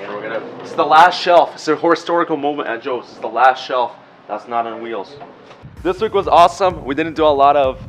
And it's the last shelf. It's a historical moment at Joe's. It's the last shelf that's not on wheels. This week was awesome. We didn't do a lot of,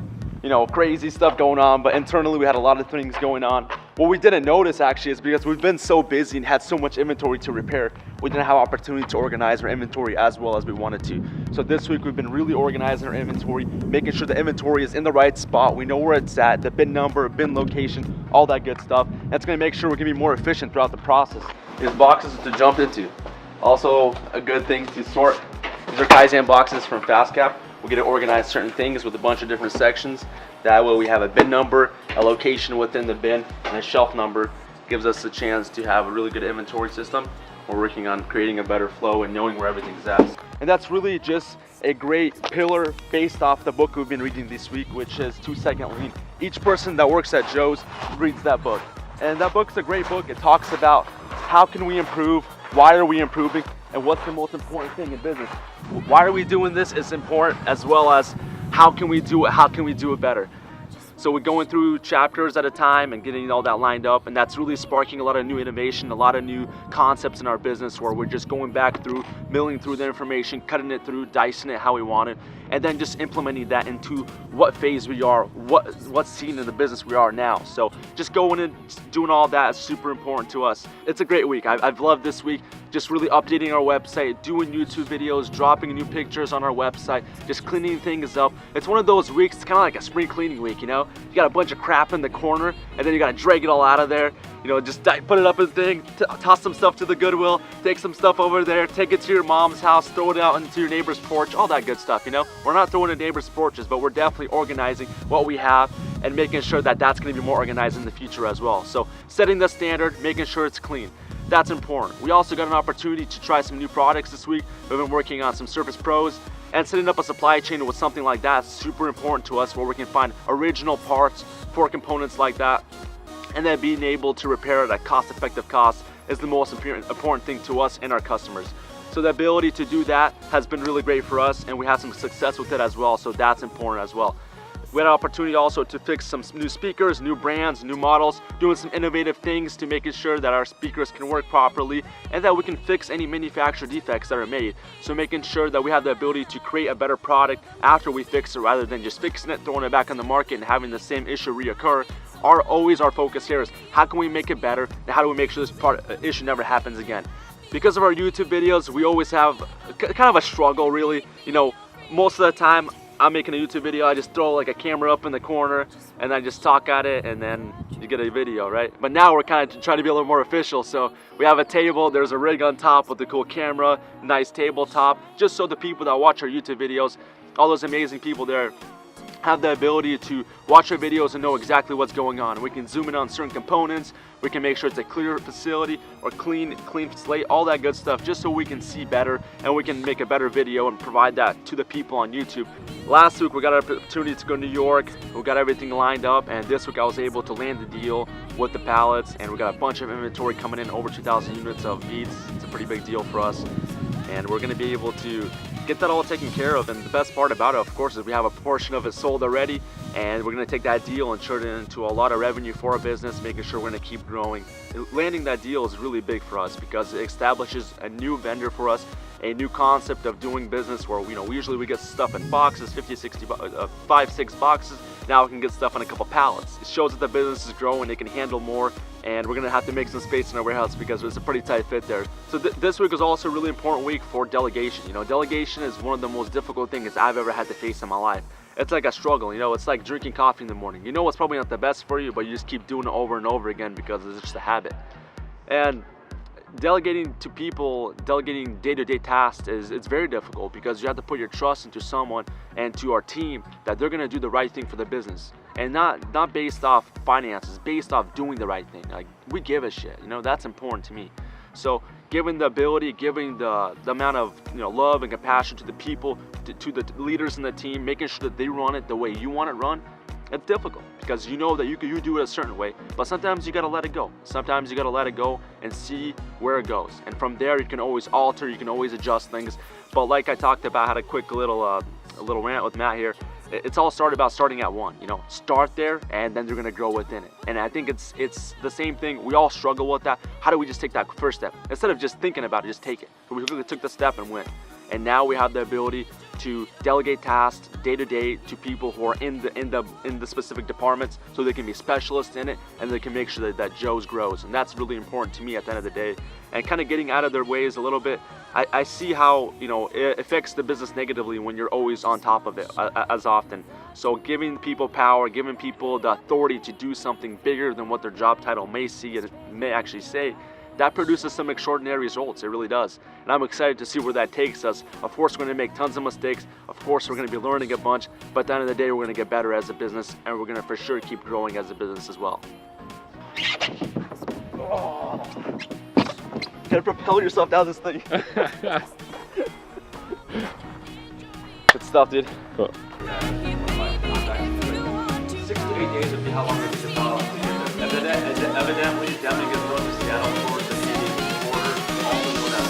crazy stuff going on, but internally we had a lot of things going on. What we didn't notice actually is because we've been so busy and had so much inventory to repair, we didn't have opportunity to organize our inventory as well as we wanted to. So this week we've been really organizing our inventory, making sure the inventory is in the right spot. We know where it's at, the bin number, bin location, all that good stuff. That's gonna make sure we can be more efficient throughout the process. These boxes to jump into. Also a good thing to sort. These are Kaizen boxes from FastCap. We get to organize certain things with a bunch of different sections. That way we have a bin number, a location within the bin, and a shelf number. Gives us a chance to have a really good inventory system. We're working on creating a better flow and knowing where everything's at. And that's really just a great pillar based off the book we've been reading this week, which is 2 Second Lean. Each person that works at Joe's reads that book. And that book's a great book. It talks about how can we improve, why are we improving, and what's the most important thing in business. Why are we doing this is important, as well as how can we do it better. So we're going through chapters at a time and getting all that lined up, and that's really sparking a lot of new innovation, a lot of new concepts in our business where we're just going back through, milling through the information, cutting it through, dicing it how we want it, and then just implementing that into what phase we are, what scene in the business we are now. So just going and doing all that is super important to us. It's a great week. I've loved this week. Just really updating our website, doing YouTube videos, dropping new pictures on our website, just cleaning things up. It's one of those weeks, it's kind of like a spring cleaning week, You got a bunch of crap in the corner, and then you got to drag it all out of there. Just put it up in the thing, toss some stuff to the Goodwill, take some stuff over there, take it to your mom's house, throw it out into your neighbor's porch, all that good stuff, We're not throwing in neighbor's porches, but we're definitely organizing what we have and making sure that that's going to be more organized in the future as well. So setting the standard, making sure it's clean. That's important. We also got an opportunity to try some new products this week. We've been working on some Surface Pros, and setting up a supply chain with something like that is super important to us, where we can find original parts for components like that, and then being able to repair it at cost-effective cost is the most important thing to us and our customers. So the ability to do that has been really great for us, and we had some success with it as well, so that's important as well. We had an opportunity also to fix some new speakers, new brands, new models, doing some innovative things to making sure that our speakers can work properly and that we can fix any manufacturer defects that are made. So making sure that we have the ability to create a better product after we fix it, rather than just fixing it, throwing it back on the market and having the same issue reoccur. Always our focus here is how can we make it better, and how do we make sure this issue never happens again. Because of our YouTube videos, we always have kind of a struggle, really. Most of the time I'm making a YouTube video, I just throw like a camera up in the corner and I just talk at it, and then you get a video, right? But now we're kind of trying to be a little more official. So we have a table, there's a rig on top with a cool camera, nice tabletop, just so the people that watch our YouTube videos, all those amazing people there, have the ability to watch our videos and know exactly what's going on. We can zoom in on certain components, we can make sure it's a clear facility or clean slate, all that good stuff, just so we can see better and we can make a better video and provide that to the people on YouTube. Last week we got an opportunity to go to New York, we got everything lined up, and this week I was able to land the deal with the pallets, and we got a bunch of inventory coming in, over 2,000 units of meats. It's a pretty big deal for us, and we're gonna be able to get that all taken care of. And the best part about it, of course, is we have a portion of it sold already, and we're going to take that deal and turn it into a lot of revenue for our business, making sure we're going to keep growing. Landing that deal is really big for us because it establishes a new vendor for us, a new concept of doing business where we usually get stuff in boxes, 50, 60, 5, 6 boxes. Now we can get stuff on a couple pallets. It shows that the business is growing, it can handle more, and we're gonna have to make some space in our warehouse because it's a pretty tight fit there. So this week was also a really important week for delegation. Delegation is one of the most difficult things I've ever had to face in my life. It's like a struggle, it's like drinking coffee in the morning. It's probably not the best for you, but you just keep doing it over and over again because it's just a habit. And delegating to people, delegating day-to-day tasks it's very difficult, because you have to put your trust into someone and to our team that they're going to do the right thing for the business, and not based off finances, based off doing the right thing. Like, we give a shit, that's important to me. So giving the ability, giving the amount of love and compassion to the people, to the leaders in the team, making sure that they run it the way you want it run, it's difficult because you know that you do it a certain way, but sometimes you gotta let it go. Sometimes you gotta let it go and see where it goes, and from there you can always alter, you can always adjust things. But like I talked about, I had a quick little rant with Matt here, it's all started about starting at one. You know, start there, and then they're gonna grow within it. And I think it's the same thing. We all struggle with that. How do we just take that first step instead of just thinking about it? Just take it. So we took the step and went. And now we have the ability to delegate tasks day to day to people who are in the specific departments, so they can be specialists in it, and they can make sure that Joe's grows. And that's really important to me at the end of the day. And kind of getting out of their ways a little bit. I see how, you know, it affects the business negatively when you're always on top of it as often. So giving people power, giving people the authority to do something bigger than what their job title may see and may actually say, that produces some extraordinary results. It really does. And I'm excited to see where that takes us. Of course, we're going to make tons of mistakes. Of course, we're going to be learning a bunch. But at the end of the day, we're going to get better as a business, and we're going to for sure keep growing as a business as well. Oh. You gotta propel yourself down this thing. Good stuff, dude. Cool. 6 to 8 days would be how long it takes to thaw. Evidently, Deming is going to Seattle towards the Canadian border, also known as.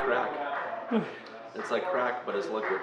Crack. It's like crack, but it's liquid.